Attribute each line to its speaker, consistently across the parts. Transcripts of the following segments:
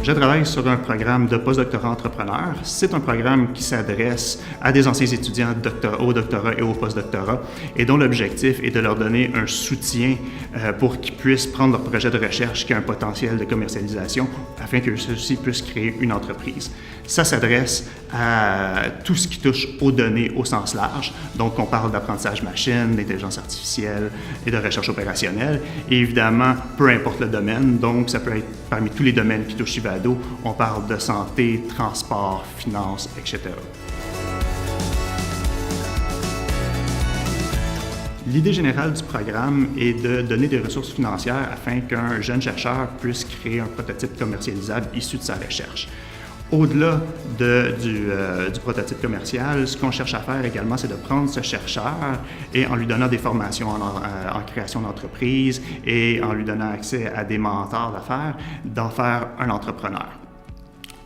Speaker 1: Je travaille sur un programme de postdoctorat entrepreneur. C'est un programme qui s'adresse à des anciens étudiants au doctorat et au postdoctorat et dont l'objectif est de leur donner un soutien pour qu'ils puissent prendre leur projet de recherche qui a un potentiel de commercialisation afin que ceux-ci puissent créer une entreprise. Ça s'adresse à tout ce qui touche aux données au sens large. Donc, on parle d'apprentissage machine, d'intelligence artificielle et de recherche opérationnelle. Et évidemment, peu importe le domaine, donc ça peut être parmi tous les domaines qui touchent Ivado, on parle de santé, transport, finance, etc. L'idée générale du programme est de donner des ressources financières afin qu'un jeune chercheur puisse créer un prototype commercialisable issu de sa recherche. Au-delà du prototype commercial, ce qu'on cherche à faire également, c'est de prendre ce chercheur et en lui donnant des formations en création d'entreprise et en lui donnant accès à des mentors d'affaires, d'en faire un entrepreneur.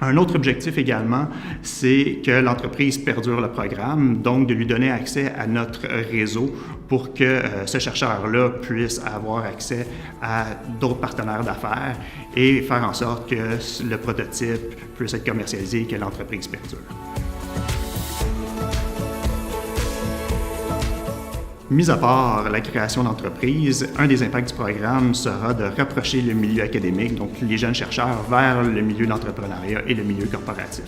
Speaker 1: Un autre objectif également, c'est que l'entreprise perdure le programme, donc de lui donner accès à notre réseau pour que ce chercheur-là puisse avoir accès à d'autres partenaires d'affaires et faire en sorte que le prototype puisse être commercialisé et que l'entreprise perdure. Mis à part la création d'entreprises, un des impacts du programme sera de rapprocher le milieu académique, donc les jeunes chercheurs, vers le milieu de l'entrepreneuriat et le milieu corporatif.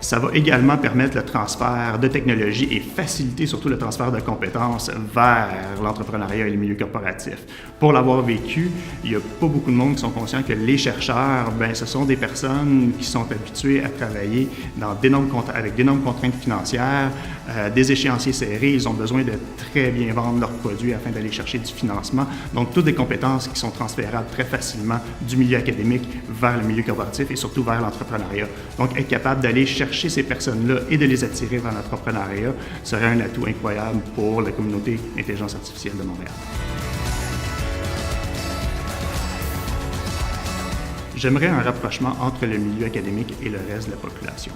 Speaker 1: Ça va également permettre le transfert de technologies et faciliter surtout le transfert de compétences vers l'entrepreneuriat et le milieu corporatif. Pour l'avoir vécu, il n'y a pas beaucoup de monde qui sont conscients que les chercheurs, ce sont des personnes qui sont habituées à travailler avec d'énormes contraintes financières, des échéanciers serrés. Ils ont besoin de très bien vendre leurs produits afin d'aller chercher du financement. Donc, toutes des compétences qui sont transférables très facilement du milieu académique vers le milieu corporatif et surtout vers l'entrepreneuriat. Donc, être capable d'aller chercher ces personnes-là et de les attirer vers l'entrepreneuriat serait un atout incroyable pour la communauté d'intelligence artificielle de Montréal. J'aimerais un rapprochement entre le milieu académique et le reste de la population.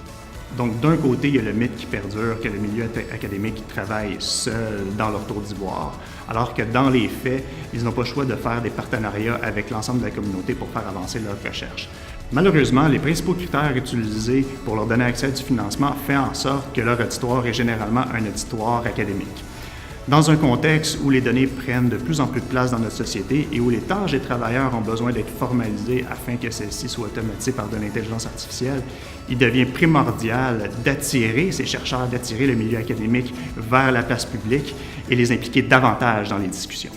Speaker 1: Donc, d'un côté, il y a le mythe qui perdure que le milieu académique travaille seul dans leur tour d'ivoire, alors que dans les faits, ils n'ont pas le choix de faire des partenariats avec l'ensemble de la communauté pour faire avancer leur recherche. Malheureusement, les principaux critères utilisés pour leur donner accès à du financement font en sorte que leur auditoire est généralement un auditoire académique. Dans un contexte où les données prennent de plus en plus de place dans notre société et où les tâches des travailleurs ont besoin d'être formalisées afin que celles-ci soient automatisées par de l'intelligence artificielle, il devient primordial d'attirer ces chercheurs, d'attirer le milieu académique vers la place publique et les impliquer davantage dans les discussions.